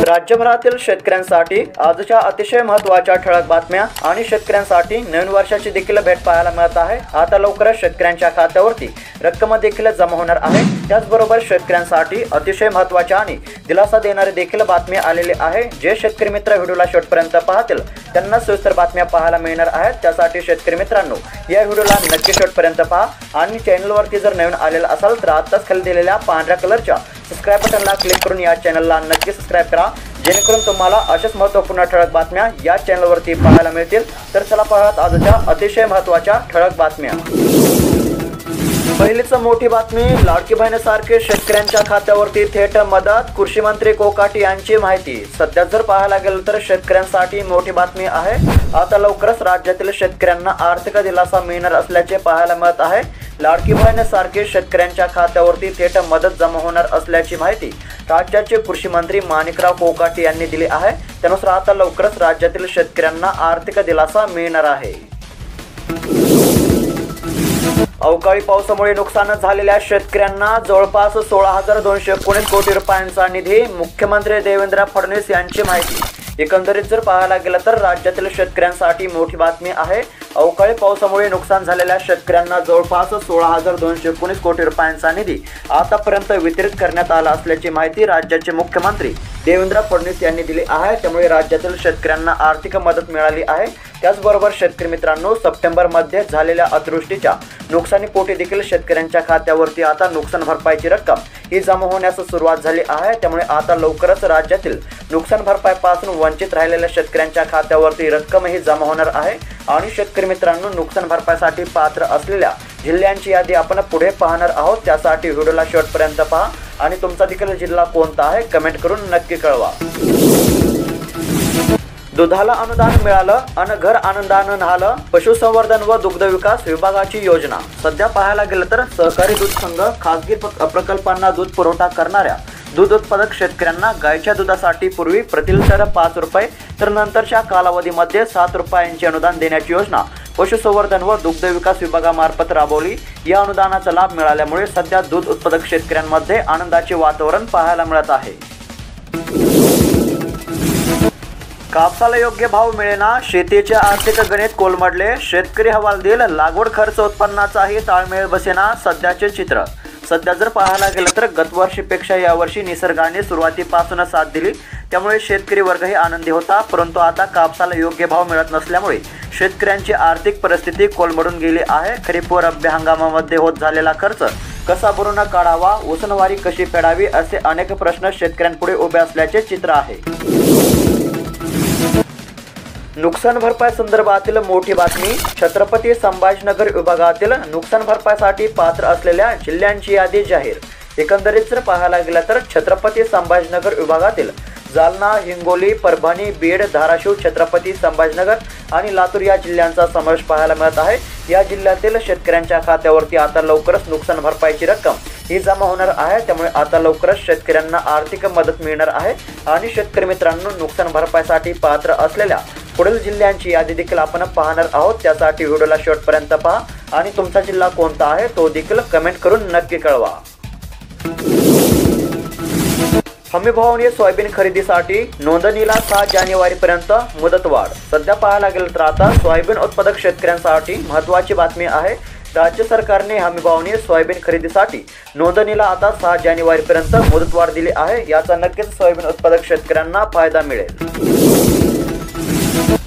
राज्यभरातील शेतकऱ्यांसाठी आजच्या अतिशय महत्त्वाच्या ठळक बातम्या आणि शेतकऱ्यांसाठी नवीन वर्षाची देखील भेट पाहायला मिळत आहे। आता लवकरच शेतकऱ्यांच्या खात्यावरती रक्कम देखील जमा होणार आहे। त्याचबरोबर शेतकऱ्यांसाठी अतिशय महत्त्वाच्या आणि दिलासा देणारी देखील बातमी आलेली आहे। जे शेतकरी मित्र व्हिडिओला शेवटपर्यंत पाहतील त्यांना सविस्तर बातम्या पाहायला मिळणार आहेत। त्यासाठी शेतकरी मित्रांनो या व्हिडिओला नक्की शेवटपर्यंत पहा आणि चॅनलवरती जर नवीन आलेला असाल तर आताच खाली दिलेल्या पांढऱ्या कलरच्या सबस्क्राइब बटनला क्लिक करून या चॅनलला नक्की सबस्क्राइब करा, जेणेकरून तुम्हाला अशाच महत्त्वपूर्ण ठळक बातम्या या चॅनलवरती पाहायला मिळतील। तर चला पाहूयात आजच्या अतिशय महत्त्वाच्या ठळक बातम्या। पहिलीच मोठी बातमी, लाडकी बहिणीसारखे शेतकऱ्यांच्या खात्यावरती थेट मदत, कृषी मंत्री कोकाटे यांची माहिती। सध्या जर पाहायला गेलं तर शेतकऱ्यांसाठी मोठी बातमी आहे। आता लवकरच राज्यातील शेतकऱ्यांना आर्थिक दिलासा मिळणार असल्याचे पाहायला मिळत आहे। लाडकी बहिणीसारखे शेतकऱ्यांच्या खात्यावरती थेट मदत जमा होणार असल्याची माहिती राज्याचे कृषी मंत्री माणिकराव कोकाटे यांनी दिली आहे। त्यानुसार आता लवकरच राज्यातील शेतकऱ्यांना आर्थिक दिलासा मिळणार आहे। अवकाळी पावसामुळे नुकसान झालेल्या शेतकऱ्यांना जवळपास 16,219 कोटी रुपयांचा निधी, मुख्यमंत्री देवेंद्र फडणवीस यांची माहिती। एकंदरीत जर पाहायला गेलं तर राज्यातील शेतकऱ्यांसाठी मोठी बातमी आहे। अवकाळी पावसामुळे नुकसान झालेल्या शेतकऱ्यांना जवळपास 16,219 कोटी रुपयांचा निधी आतापर्यंत वितरित करण्यात आला असल्याची माहिती राज्याचे मुख्यमंत्री देवेंद्र फडणवीस यांनी दिली आहे। त्यामुळे राज्यातील शेतकऱ्यांना आर्थिक मदत मिळाली आहे। त्याचबरोबर शेतकरी मित्रांनो, सप्टेंबरमध्ये झालेल्या अतिवृष्टीच्या नुकसानीपोटी देखील शेतकऱ्यांच्या खात्यावरती आता नुकसान भरपाईची रक्कम ही जमा होण्यास सुरुवात झाली आहे। त्यामुळे आता लवकरच राज्यातील नुकसान भरपाईपासून वंचित राहिलेल्या शेतकऱ्यांच्या खात्यावरती रक्कम ही जमा होणार आहे। आणि शेतकरी मित्रांनो, नुकसान भरपाईसाठी पात्र असलेल्या जिल्ह्यांची यादी आपण पुढे पाहणार आहोत। त्यासाठी व्हिडिओला शेवटपर्यंत पहा आणि तुमचा देखील जिल्हा कोणता आहे कमेंट करून नक्की कळवा। दुधाला अनुदान मिळालं अन घर आनंदानं न्हालं, पशुसंवर्धन व दुग्ध विकास विभागाची योजना। सध्या पाहायला गेलं तर सहकारी दूध संघ खासगी प्रकल्पांना दूध पुरवठा करणाऱ्या दूध उत्पादक शेतकऱ्यांना गायच्या दुधासाठी पूर्वी प्रति लिटर 5 रुपये तर नंतरच्या कालावधीमध्ये 7 रुपयांचे अनुदान देण्याची योजना पशुसंवर्धन व दुग्ध विकास विभागामार्फत राबवली। या अनुदानाचा लाभ मिळाल्यामुळे सध्या दूध उत्पादक शेतकऱ्यांमध्ये आनंदाचे वातावरण पाहायला मिळत आहे। कापसाला योग्य भाव मिळेना, शेतीचे आर्थिक गणित कोलमडले, शेतकरी हवालदिल, लागवड खर्च उत्पन्नाचाही ताळमेळ बसेना सध्याचे चित्र। सध्या जर पाहायला गेलं तर गतवर्षीपेक्षा यावर्षी निसर्गाने सुरुवातीपासूनच साथ दिली, त्यामुळे शेतकरी वर्गही आनंदी होता। परंतु आता कापसाला योग्य भाव मिळत नसल्यामुळे शेतकऱ्यांची आर्थिक परिस्थिती कोलमडून गेली आहे। खरीप व रब्बी हंगामामध्ये होत झालेला खर्च कसा भरून काढावा, उसनवारी कशी फेडावी असे अनेक प्रश्न शेतकऱ्यांपुढे उभे असल्याचे चित्र आहे। नुकसान भरपाई संदर्भातील मोठी बातमी, छत्रपती संभाजीनगर विभागातील नुकसान भरपाईसाठी पात्र असलेल्या जिल्ह्यांची यादी जाहीर। एकंदरीत जर पाहायला गेलं तर छत्रपती संभाजीनगर विभागातील जालना, हिंगोली, परभणी, बीड, धाराशिव, छत्रपती संभाजीनगर आणि लातूर या जिल्ह्यांचा समावेश पाहायला मिळत आहे। या जिल्ह्यातील शेतकऱ्यांच्या खात्यावरती आता लवकरच नुकसान भरपाईची रक्कम ही जमा होणार आहे। त्यामुळे आता लवकरच शेतकऱ्यांना आर्थिक मदत मिळणार आहे। आणि शेतकरी मित्रांनो, नुकसान भरपाईसाठी पात्र असलेल्या पुढील जिल्ह्यांची यादी देखील आपण पाहणार आहोत। त्यासाठी व्हिडिओला शेवटपर्यंत पहा आणि तुमचा जिल्हा कोणता आहे तो देखील कमेंट करून नक्की कळवा। हमीभावाने सोयाबीन खरेदीसाठी नोंदणीला 6 जानेवारीपर्यंत मुदतवाढ। सध्या पाहायला गेलं तर आता सोयाबीन उत्पादक शेतकऱ्यांसाठी महत्त्वाची बातमी आहे। राज्य सरकारने हमीभावाने सोयाबीन खरेदीसाठी नोंदणीला आता 6 जानेवारीपर्यंत मुदतवाढ दिली आहे। याचा नक्कीच सोयाबीन उत्पादक शेतकऱ्यांना फायदा मिळेल।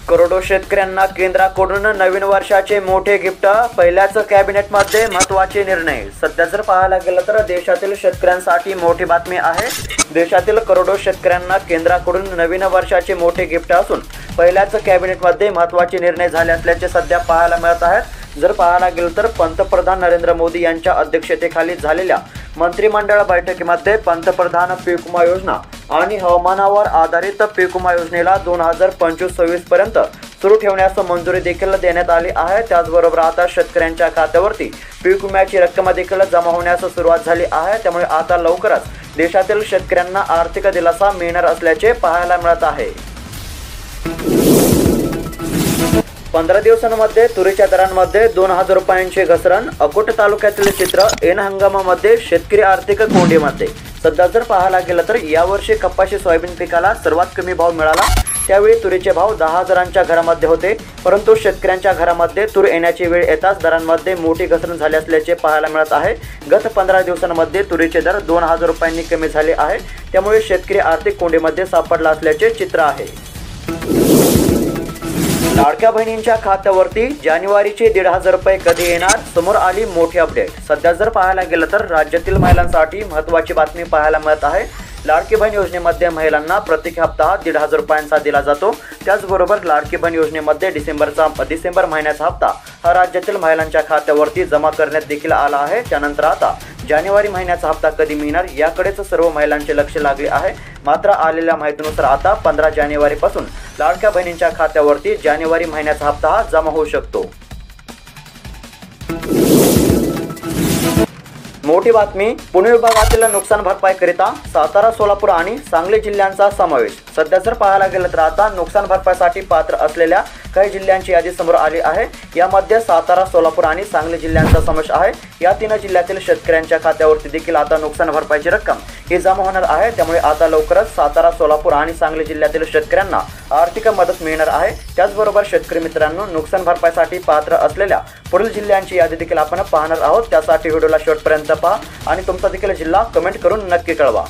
करोडो शेतकऱ्यांना केंद्राकडून नवीन वर्षाचे मोठे गिफ्ट, पहिल्याच कॅबिनेटमध्ये महत्त्वाचे निर्णय। सध्या जर पाहायला गेलं तर देशातील शेतकऱ्यांसाठी मोठी बातमी आहे। देशातील करोडो शेतकऱ्यांना केंद्राकडून नवीन वर्षाचे मोठे गिफ्ट असून पहिल्याच कॅबिनेटमध्ये महत्त्वाचे निर्णय झाले असल्याचे सध्या पाहायला मिळत आहेत। जर पाहायला गेलं तर पंतप्रधान नरेंद्र मोदी यांच्या अध्यक्षतेखाली झालेल्या मंत्रिमंडळ बैठकीमध्ये पंतप्रधान पीक विमा योजना आणि हवामानावर आधारित पीक विमा योजनेला 2025-26 पर्यंत सुरू ठेवण्यास मंजुरी देखील देण्यात आली आहे। त्याचबरोबर आता शेतकऱ्यांच्या खात्यावरती पीक विम्याची रक्कम देखील जमा होण्यास सुरुवात झाली आहे। त्यामुळे आता लवकरच देशातील शेतकऱ्यांना आर्थिक दिलासा मिळणार असल्याचे पाहायला मिळत आहे। 15 दिवसांमध्ये तुरीच्या दरांमध्ये 2000 रुपयांची घसरण. अकोट तालुक्यातील चित्र. ऐन हंगामामध्ये शेतकरी आर्थिक कोंडीमध्ये. सध्या जर पाहायला गेलं तर यावर्षी कपाशी सोयाबीन पिकाला सर्वात कमी भाव मिळाला. त्यावेळी तुरीचे भाव 10,000च्या घरामध्ये होते, परंतु शेतकऱ्यांच्या घरामध्ये तूर येण्याची वेळ येताच दरांमध्ये मोठी घसरण झाली असल्याचे पाहायला मिळत आहे. गत 15 दिवसांमध्ये तुरीचे दर 2000 रुपयांनी कमी झाले आहे. त्यामुळे शेतकरी आर्थिक कोंडीमध्ये सापडला असल्याचे चित्र आहे. लाडक्या बहिणींच्या खात्यावरती जानेवारीचे 1,500 रुपये कधी येणार? समोर आली मोठी अपडेट. सध्या जर पाहायला गेलं तर राज्यातील महिलांसाठी महत्त्वाची बातमी पाहायला मिळत आहे. लाडकी बहीण योजनेमध्ये महिलांना प्रत्येक हप्ता 1,500 रुपयांचा दिला जातो. त्याचबरोबर लाडकी बहीण योजनेमध्ये डिसेंबर महिन्याचा हप्ता हा राज्यातील महिलांच्या खात्यावरती जमा करण्यात देखील आला आहे. त्यानंतर आता जानेवारी महिन्याचा हप्ता कधी मिळणार याकडेच सर्व महिलांचे लक्ष लागले आहे. मात्र आलेल्या माहितीनुसार आता 15 जानेवारीपासून लाडक्या बहिणींच्या खात्यावरती जानेवारी महिन्याचा हप्ता हा जमा होऊ शकतो. मोठी बातमी. पुणे विभागातील नुकसान भरपाईकरिता सातारा, सोलापूर आणि सांगली जिल्ह्यांचा समावेश. सध्या जर पाहायला गेलं तर आता नुकसान भरपाईसाठी पात्र असलेल्या काही जिल्ह्यांची यादी समोर आली आहे. यामध्ये सातारा, सोलापूर आणि सांगली जिल्ह्यांचा समावेश आहे. या 3 जिल्ह्यातील शेतकऱ्यांच्या खात्यावरती देखील आता नुकसान भरपाईची रक्कम ही जमा होणार आहे. त्यामुळे आता लवकरच सातारा, सोलापूर आणि सांगली जिल्ह्यातील शेतकऱ्यांना आर्थिक मदत मिळणार आहे. त्याचबरोबर शेतकरी मित्रांनो, नुकसान भरपाईसाठी पात्र असलेल्या पुढील जिल्ह्यांची यादी देखील आपण पाहणार आहोत. त्यासाठी व्हिडिओला शेवटपर्यंत पहा आणि तुमचा देखील जिल्हा कमेंट करून नक्की कळवा.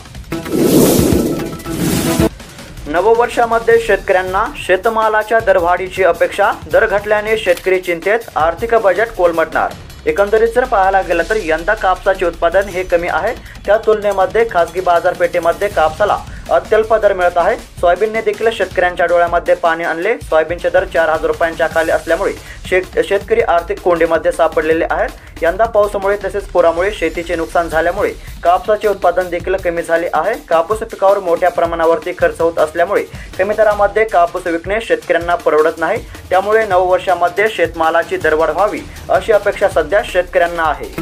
नववर्षामध्ये शेतकऱ्यांना शेतमालाच्या दरवाढीची अपेक्षा. दर घटल्याने शेतकरी चिंतेत. आर्थिक बजेट कोलमडणार. एकंदरीत जर पाहायला गेलं तर यंदा कापसाचे उत्पादन हे कमी आहे. त्या तुलनेमध्ये खासगी बाजारपेठेमध्ये कापसाला अत्यल्प दर मिळत आहे. सोयाबीनने देखील शेतकऱ्यांच्या डोळ्यामध्ये पाणी आणले. सोयाबीनचे दर 4,000 रुपयांच्या खाली असल्यामुळे शेतकरी आर्थिक कोंडीमध्ये सापडलेले आहेत. यंदा पावसामुळे तसेच पुरामुळे शेतीचे नुकसान झाल्यामुळे कापसाचे उत्पादन देखील कमी झाले आहे. कापूस पिकावर मोठ्या प्रमाणावरती खर्च होत असल्यामुळे कमी दरामध्ये कापूस विकणे शेतकऱ्यांना परवडत नाही. त्यामुळे नववर्षामध्ये शेतमालाची दरवाढ व्हावी अशी अपेक्षा सध्या शेतकऱ्यांना आहे.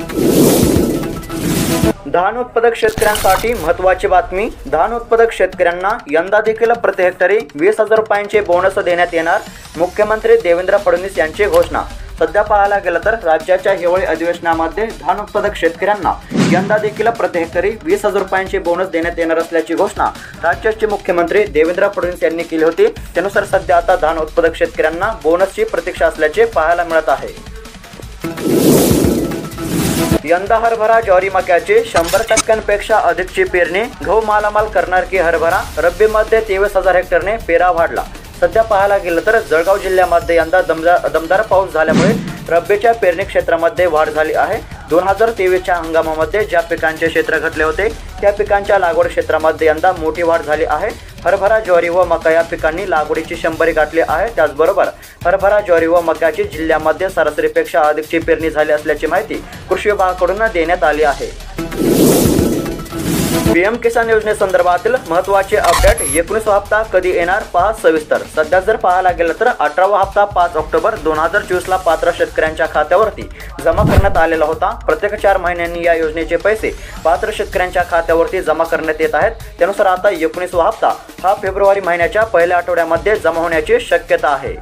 धान उत्पादक शेतकऱ्यांसाठी महत्त्वाची बातमी. धान उत्पादक शेतकऱ्यांना यंदा देखील प्रति हेक्टरी 20,000 रुपयांचे बोनस देण्यात येणार. मुख्यमंत्री देवेंद्र फडणवीस यांची घोषणा. सध्या पाहायला गेलं तर राज्याच्या हिवाळी अधिवेशनामध्ये धान उत्पादक शेतकऱ्यांना यंदा देखील प्रति हेक्टरी 20,000 रुपयांचे बोनस देण्यात येणार असल्याची घोषणा राज्याचे मुख्यमंत्री देवेंद्र फडणवीस यांनी केली होती. त्यानुसार सध्या आता धान उत्पादक शेतकऱ्यांना बोनसची प्रतीक्षा असल्याचे पाहायला मिळत आहे. यंदा हरभरा, ज्वारी, मक्याची 100% अधिकची पेरणी. गहू मालामाल करणार की हरभरा? रब्बीमध्ये 23,000 हेक्टरने पेरा वाढला. सध्या पाहायला गेलं तर जळगाव जिल्ह्यामध्ये यंदा दमदार पाऊस झाल्यामुळे रब्बीच्या पेरणी क्षेत्रामध्ये वाढ झाली आहे. 2023च्या हंगामामध्ये ज्या पिकांचे क्षेत्र घटले होते त्या पिकांच्या लागवड क्षेत्रामध्ये यंदा मोठी वाढ झाली आहे. हरभरा, ज्वारी व मका या पिकांनी लागवडीची 100 गाठली आहे. त्याचबरोबर हरभरा, ज्वारी व मक्याची जिल्ह्यामध्ये सरासरीपेक्षा अधिकची पेरणी झाली असल्याची माहिती कृषी विभागाकडून देण्यात आली आहे. पीएम किसान योजनेसंदर्भातील महत्त्वाचे अपडेट. 19वा हप्ता कधी येणार पहा सविस्तर. सध्या जर पाहायला गेलं तर 18वा हप्ता 5 ऑक्टोबर 2024ला पात्र शेतकऱ्यांच्या खात्यावरती जमा करण्यात आलेला होता. प्रत्येक 4 महिन्यांनी या योजनेचे पैसे पात्र शेतकऱ्यांच्या खात्यावरती जमा करण्यात येत आहेत. त्यानुसार आता 19वा हप्ता हा फेब्रुवारी महिन्याच्या पहिल्या आठवड्यामध्ये जमा होण्याची शक्यता आहे.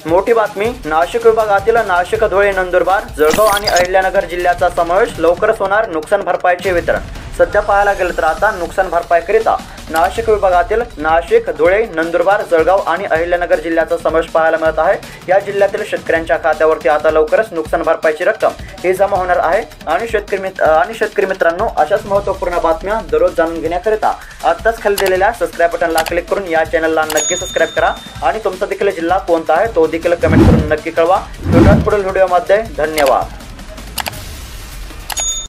मोठी बातमी. नाशिक विभागातील नाशिक, धुळे, नंदुरबार, जळगाव आणि अहिल्यानगर जिल्ह्याचा समावेश. लवकरच होणार नुकसान भरपाईचे वितरण. सध्या पाहायला गेलं तर आता नुकसान भरपाईकरिता नाशिक विभागातील नाशिक, धुळे, नंदुरबार, जळगाव आणि अहिल्यानगर जिल्ह्याचा समावेश पाहायला मिळत आहे. या जिल्ह्यातील शेतकऱ्यांच्या खात्यावरती आता लवकरच नुकसान भरपाईची रक्कम ही जमा होणार आहे. आणि शेतकरी मित्रांनो, अशाच महत्त्वपूर्ण बातम्या दररोज जाणून घेण्याकरिता आत्ताच खाली दिलेल्या सबस्क्राईब बटनला क्लिक करून या चॅनलला नक्की सबस्क्राईब करा. आणि तुमचा देखील जिल्हा कोणता आहे तो देखील कमेंट करून नक्की कळवा. भेटूयात पुढील व्हिडिओमध्ये. धन्यवाद.